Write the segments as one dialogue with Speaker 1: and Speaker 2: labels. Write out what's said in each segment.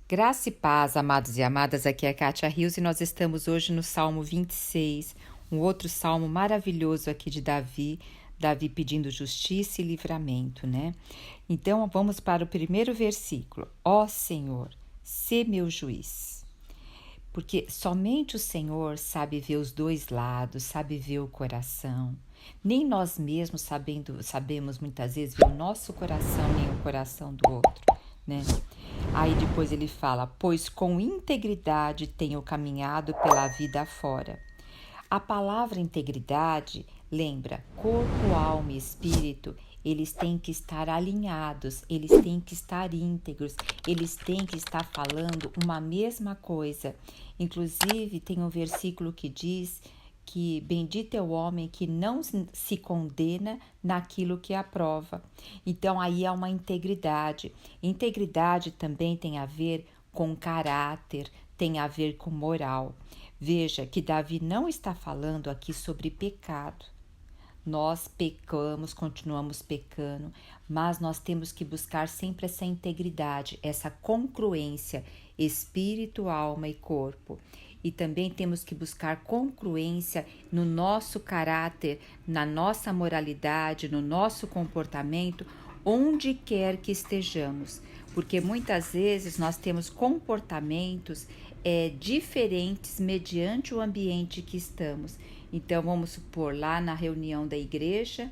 Speaker 1: Graça e paz, amados e amadas, aqui é a Kátia Rios e nós estamos hoje no Salmo 26, um outro salmo maravilhoso aqui de Davi pedindo justiça e livramento, né? Então vamos para o primeiro versículo. Ó Senhor, sê meu juiz. Porque somente o Senhor sabe ver os dois lados, sabe ver o coração. Nem nós mesmos sabemos muitas vezes ver o nosso coração nem o coração do outro, né? Aí depois ele fala, pois com integridade tenho caminhado pela vida fora. A palavra integridade lembra corpo, alma e espírito, eles têm que estar alinhados, eles têm que estar íntegros, eles têm que estar falando uma mesma coisa. Inclusive tem um versículo que diz que bendito é o homem que não se condena naquilo que aprova. Então aí há uma integridade. Integridade também tem a ver com caráter, tem a ver com moral. Veja que Davi não está falando aqui sobre pecado. Nós pecamos, continuamos pecando, mas nós temos que buscar sempre essa integridade, essa congruência, espírito, alma e corpo. E também temos que buscar congruência no nosso caráter, na nossa moralidade, no nosso comportamento, onde quer que estejamos. Porque muitas vezes nós temos comportamentos diferentes mediante o ambiente que estamos. Então, vamos supor, lá na reunião da igreja,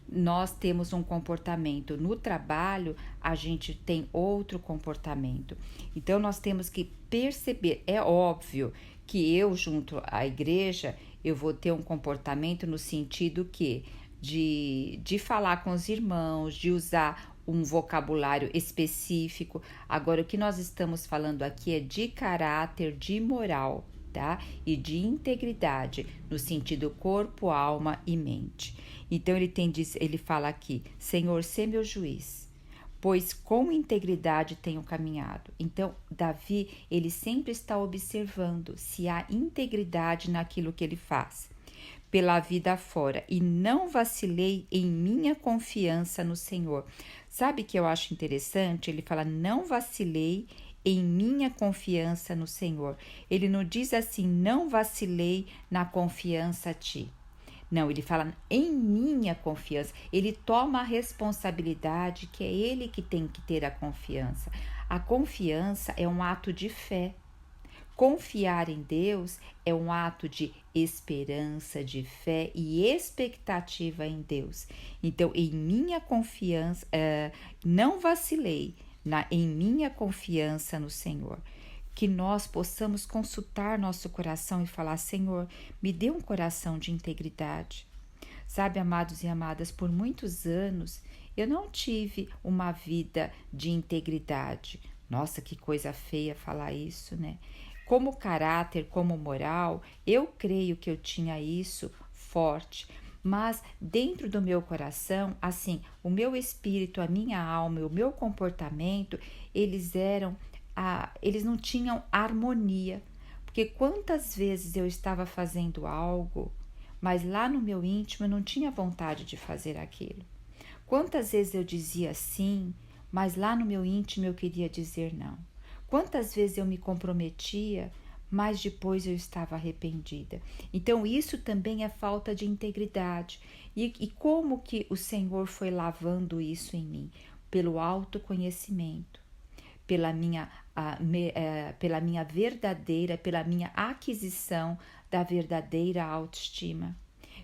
Speaker 1: nós temos um comportamento. No trabalho, a gente tem outro comportamento. Então, nós temos que perceber. É óbvio que eu, junto à igreja, eu vou ter um comportamento no sentido que de falar com os irmãos, de usar um vocabulário específico. Agora, o que nós estamos falando aqui é de caráter, de moral, tá? E de integridade, no sentido corpo, alma e mente. Então, ele fala aqui, Senhor, sê meu juiz, pois com integridade tenho caminhado. Então, Davi, ele sempre está observando se há integridade naquilo que ele faz pela vida fora e não vacilei em minha confiança no Senhor. Sabe que eu acho interessante? Ele fala, não vacilei em minha confiança no Senhor. Ele não diz assim, não vacilei na confiança a ti. Não, ele fala em minha confiança. Ele toma a responsabilidade que é ele que tem que ter a confiança. A confiança é um ato de fé. Confiar em Deus é um ato de esperança, de fé e expectativa em Deus. Então, em minha confiança, não vacilei em minha confiança no Senhor. Que nós possamos consultar nosso coração e falar, Senhor, me dê um coração de integridade. Sabe, amados e amadas, por muitos anos eu não tive uma vida de integridade. Nossa, que coisa feia falar isso, né? Como caráter, como moral, eu creio que eu tinha isso forte, mas dentro do meu coração, assim, o meu espírito, a minha alma, o meu comportamento, eles não tinham harmonia, porque quantas vezes eu estava fazendo algo, mas lá no meu íntimo eu não tinha vontade de fazer aquilo. Quantas vezes eu dizia sim, mas lá no meu íntimo eu queria dizer não. Quantas vezes eu me comprometia, mas depois eu estava arrependida. Então isso também é falta de integridade. E como que o Senhor foi lavando isso em mim? Pelo autoconhecimento, pela minha verdadeira, pela minha aquisição da verdadeira autoestima,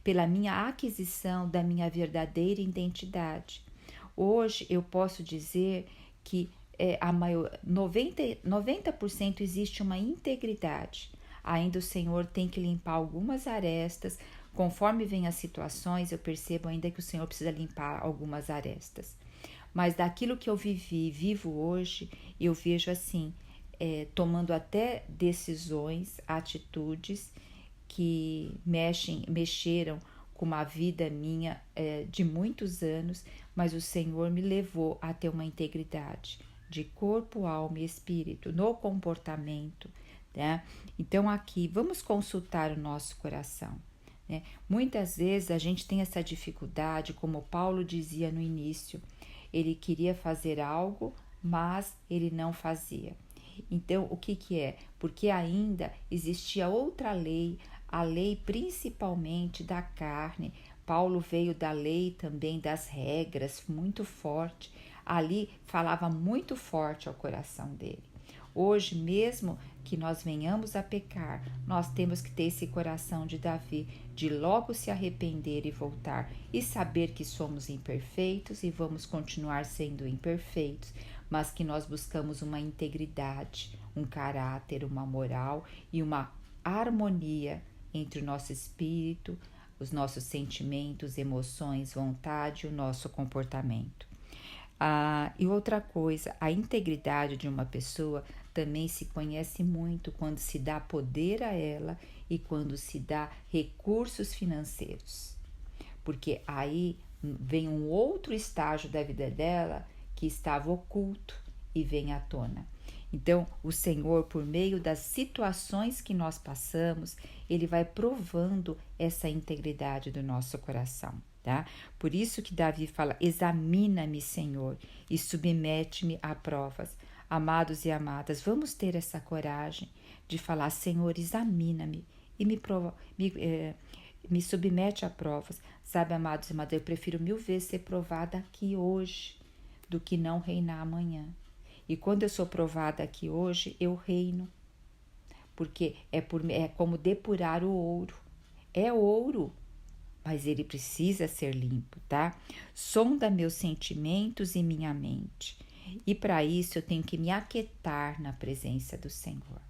Speaker 1: pela minha aquisição da minha verdadeira identidade. Hoje eu posso dizer que 90% existe uma integridade. Ainda o Senhor tem que limpar algumas arestas. Conforme vem as situações, eu percebo ainda que o Senhor precisa limpar algumas arestas. Mas daquilo que eu vivo hoje, eu vejo assim, tomando até decisões, atitudes que mexeram com uma vida minha de muitos anos, mas o Senhor me levou a ter uma integridade de corpo, alma e espírito, no comportamento, né? Então aqui, vamos consultar o nosso coração, né? Muitas vezes a gente tem essa dificuldade, como Paulo dizia no início, ele queria fazer algo, mas ele não fazia. Então, o que é? Porque ainda existia outra lei, a lei principalmente da carne. Paulo veio da lei também das regras, muito forte. Ali falava muito forte ao coração dele. Hoje, mesmo que nós venhamos a pecar, nós temos que ter esse coração de Davi, de logo se arrepender e voltar, e saber que somos imperfeitos e vamos continuar sendo imperfeitos, mas que nós buscamos uma integridade, um caráter, uma moral e uma harmonia entre o nosso espírito, os nossos sentimentos, emoções, vontade e o nosso comportamento. E outra coisa, a integridade de uma pessoa também se conhece muito quando se dá poder a ela e quando se dá recursos financeiros. Porque aí vem um outro estágio da vida dela que estava oculto e vem à tona. Então, o Senhor, por meio das situações que nós passamos, Ele vai provando essa integridade do nosso coração. Tá? Por isso que Davi fala, examina-me, Senhor, e submete-me a provas. Amados e amadas, vamos ter essa coragem de falar, Senhor, examina-me e me submete a provas. Sabe, amados e amadas, eu prefiro 1000 vezes ser provada aqui hoje do que não reinar amanhã. E quando eu sou provada aqui hoje, eu reino. Porque é como depurar o ouro. É ouro, mas ele precisa ser limpo, tá? Sonda meus sentimentos e minha mente. E para isso eu tenho que me aquietar na presença do Senhor.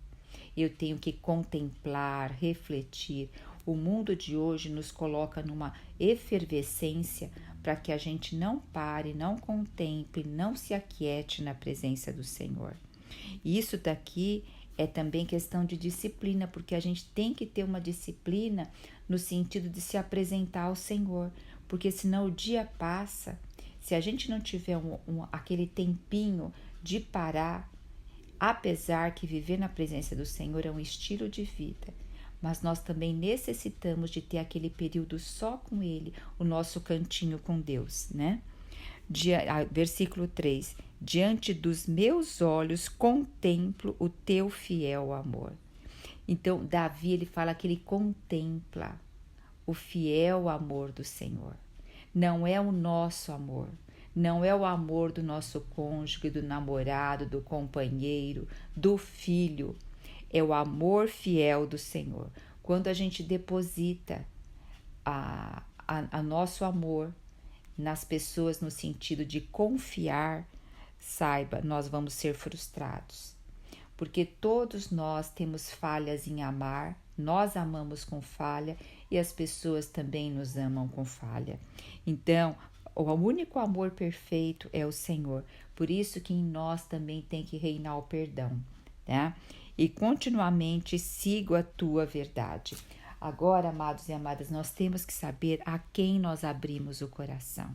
Speaker 1: Eu tenho que contemplar, refletir. O mundo de hoje nos coloca numa efervescência para que a gente não pare, não contemple, não se aquiete na presença do Senhor. E isso daqui é também questão de disciplina, porque a gente tem que ter uma disciplina no sentido de se apresentar ao Senhor, porque senão o dia passa, se a gente não tiver aquele tempinho de parar, apesar que viver na presença do Senhor é um estilo de vida, mas nós também necessitamos de ter aquele período só com Ele, o nosso cantinho com Deus, né? Versículo 3, diante dos meus olhos contemplo o teu fiel amor. Então, Davi, ele fala que ele contempla o fiel amor do Senhor. Não é o nosso amor, não é o amor do nosso cônjuge, do namorado, do companheiro, do filho. É o amor fiel do Senhor. Quando a gente deposita a nosso amor nas pessoas no sentido de confiar, saiba, nós vamos ser frustrados. Porque todos nós temos falhas em amar, nós amamos com falha e as pessoas também nos amam com falha. Então, o único amor perfeito é o Senhor. Por isso que em nós também tem que reinar o perdão, tá? E continuamente sigo a tua verdade. Agora, amados e amadas, nós temos que saber a quem nós abrimos o coração.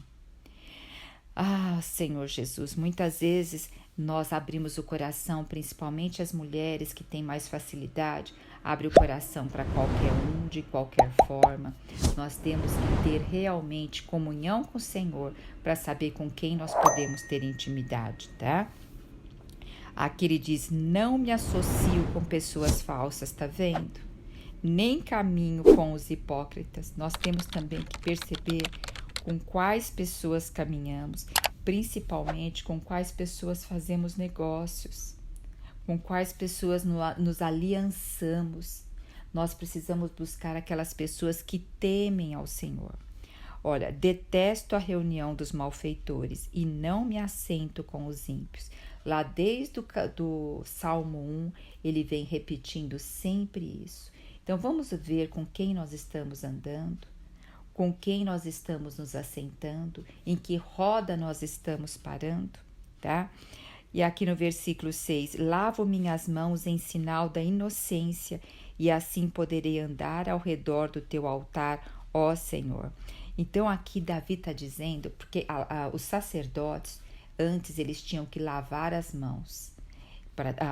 Speaker 1: Senhor Jesus, muitas vezes nós abrimos o coração, principalmente as mulheres que têm mais facilidade, abre o coração para qualquer um, de qualquer forma. Nós temos que ter realmente comunhão com o Senhor para saber com quem nós podemos ter intimidade, tá? Aqui ele diz, não me associo com pessoas falsas, tá vendo? Nem caminho com os hipócritas. Nós temos também que perceber com quais pessoas caminhamos, principalmente com quais pessoas fazemos negócios, com quais pessoas nos aliançamos. Nós precisamos buscar aquelas pessoas que temem ao Senhor. Olha, detesto a reunião dos malfeitores e não me assento com os ímpios. Lá desde do Salmo 1, ele vem repetindo sempre isso. Então vamos ver com quem nós estamos andando, com quem nós estamos nos assentando, em que roda nós estamos parando, tá? E aqui no versículo 6, lavo minhas mãos em sinal da inocência e assim poderei andar ao redor do teu altar, ó Senhor. Então aqui Davi está dizendo, porque os sacerdotes, antes eles tinham que lavar as mãos.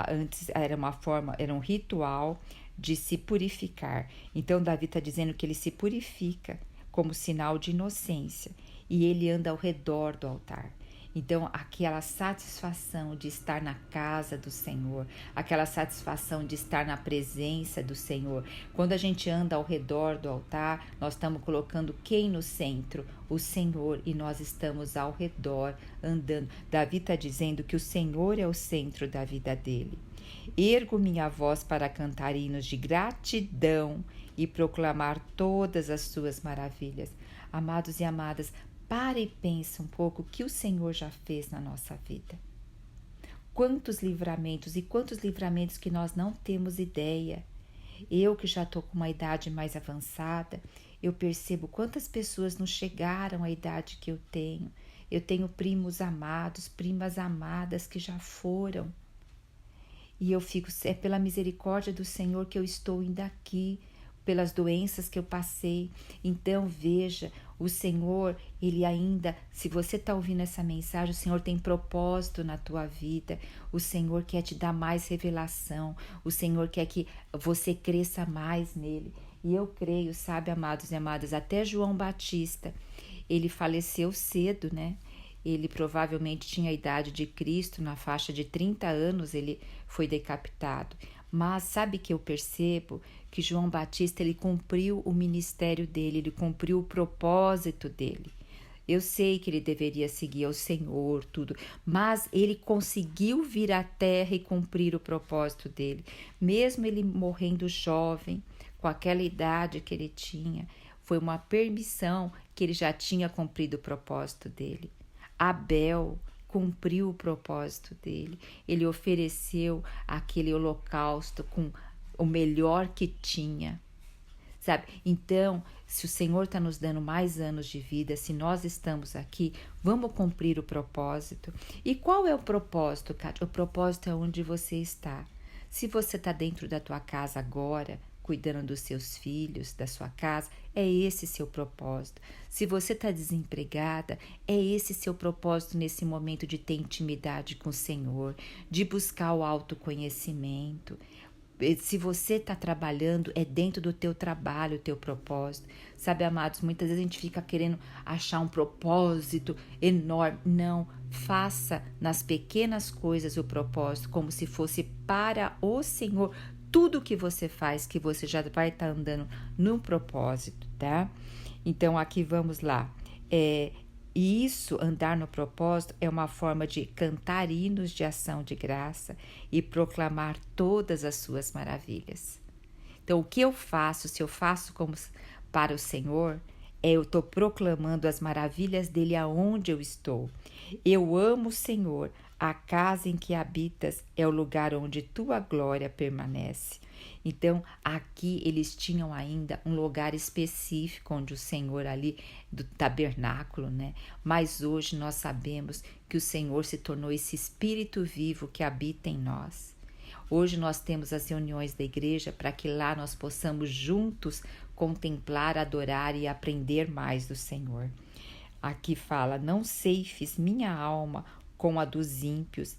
Speaker 1: Antes era um ritual de se purificar. Então Davi está dizendo que ele se purifica como sinal de inocência e ele anda ao redor do altar. Então, aquela satisfação de estar na casa do Senhor, aquela satisfação de estar na presença do Senhor. Quando a gente anda ao redor do altar, nós estamos colocando quem no centro? O Senhor, e nós estamos ao redor andando. Davi está dizendo que o Senhor é o centro da vida dele. Ergo minha voz para cantar hinos de gratidão e proclamar todas as suas maravilhas. Amados e amadas, para e pensa um pouco o que o Senhor já fez na nossa vida. Quantos livramentos e quantos livramentos que nós não temos ideia. Eu que já estou com uma idade mais avançada, eu percebo quantas pessoas não chegaram à idade que eu tenho. Eu tenho primos amados, primas amadas que já foram. E eu fico, é pela misericórdia do Senhor que eu estou ainda aqui, pelas doenças que eu passei. Então veja, o Senhor, Ele ainda, se você está ouvindo essa mensagem, o Senhor tem propósito na tua vida, o Senhor quer te dar mais revelação, o Senhor quer que você cresça mais nele. E eu creio, sabe, amados e amadas, até João Batista, ele faleceu cedo, né? Ele provavelmente tinha a idade de Cristo, na faixa de 30 anos ele foi decapitado. Mas sabe que eu percebo que João Batista ele cumpriu o ministério dele, ele cumpriu o propósito dele. Eu sei que ele deveria seguir ao Senhor, tudo, mas ele conseguiu vir à terra e cumprir o propósito dele. Mesmo ele morrendo jovem, com aquela idade que ele tinha, foi uma permissão que ele já tinha cumprido o propósito dele. Abel cumpriu o propósito dele. Ele ofereceu aquele holocausto com o melhor que tinha, sabe? Então, se o Senhor está nos dando mais anos de vida, se nós estamos aqui, vamos cumprir o propósito. E qual é o propósito, Kátia? O propósito é onde você está. Se você está dentro da tua casa agora, cuidando dos seus filhos, da sua casa, é esse seu propósito. Se você está desempregada, é esse seu propósito nesse momento de ter intimidade com o Senhor, de buscar o autoconhecimento. Se você está trabalhando, é dentro do teu trabalho o teu propósito. Sabe, amados, muitas vezes a gente fica querendo achar um propósito enorme. Não, faça nas pequenas coisas o propósito, como se fosse para o Senhor. Tudo que você faz, que você já vai estar andando no propósito, tá? Então, aqui vamos lá. E isso, andar no propósito, é uma forma de cantar hinos de ação de graça e proclamar todas as suas maravilhas. Então, o que eu faço, se eu faço como para o Senhor, eu estou proclamando as maravilhas dele aonde eu estou. Eu amo o Senhor, a casa em que habitas é o lugar onde tua glória permanece. Então, aqui eles tinham ainda um lugar específico onde o Senhor ali do tabernáculo, né? Mas hoje nós sabemos que o Senhor se tornou esse Espírito vivo que habita em nós. Hoje nós temos as reuniões da igreja para que lá nós possamos juntos contemplar, adorar e aprender mais do Senhor. Aqui fala, não ceifes minha alma com a dos ímpios,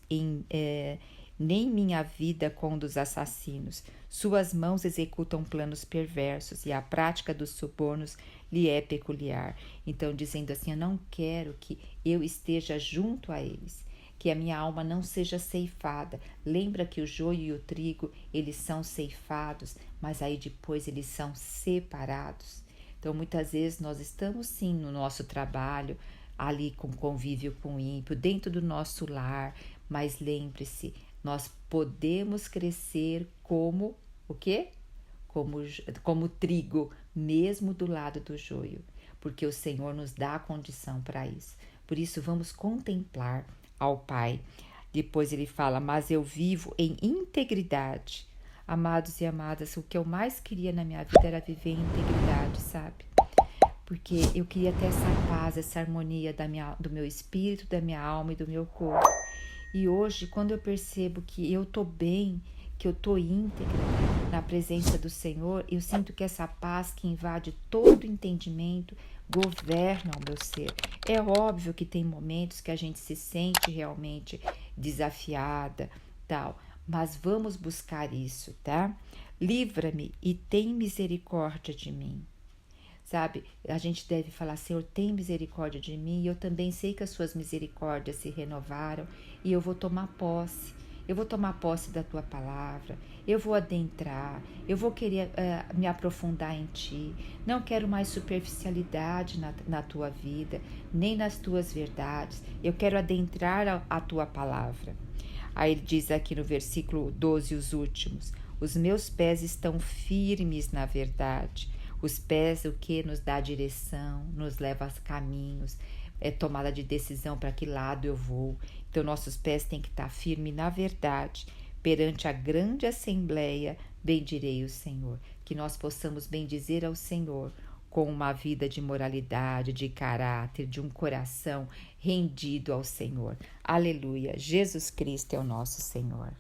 Speaker 1: nem minha vida com a dos assassinos. Suas mãos executam planos perversos e a prática dos subornos lhe é peculiar. Então, dizendo assim, eu não quero que eu esteja junto a eles, que a minha alma não seja ceifada. Lembra que o joio e o trigo, eles são ceifados, mas aí depois eles são separados. Então, muitas vezes nós estamos sim no nosso trabalho, ali com convívio com o ímpio, dentro do nosso lar, mas lembre-se, nós podemos crescer como o quê? Como trigo, mesmo do lado do joio, porque o Senhor nos dá a condição para isso. Por isso, vamos contemplar ao Pai. Depois ele fala, mas eu vivo em integridade. Amados e amadas, o que eu mais queria na minha vida era viver em integridade, sabe? Porque eu queria ter essa paz, essa harmonia do meu espírito, da minha alma e do meu corpo. E hoje, quando eu percebo que eu tô bem, que eu tô íntegra na presença do Senhor, eu sinto que essa paz que invade todo o entendimento governa o meu ser. É óbvio que tem momentos que a gente se sente realmente desafiada, tal, mas vamos buscar isso, tá? Livra-me e tem misericórdia de mim. sabe? A gente deve falar, Senhor, tem misericórdia de mim, e eu também sei que as suas misericórdias se renovaram, e eu vou tomar posse. Eu vou tomar posse da tua palavra, eu vou adentrar, eu vou querer me aprofundar em ti. Não quero mais superficialidade na tua vida, nem nas tuas verdades. Eu quero adentrar a tua palavra. Aí ele diz aqui no versículo 12, os últimos: os meus pés estão firmes na verdade. Os pés, o que nos dá direção, nos leva a caminhos, é tomada de decisão para que lado eu vou. Então, nossos pés têm que estar firmes na verdade. Perante a grande assembleia, bendirei o Senhor. Que nós possamos bendizer ao Senhor com uma vida de moralidade, de caráter, de um coração rendido ao Senhor. Aleluia. Jesus Cristo é o nosso Senhor.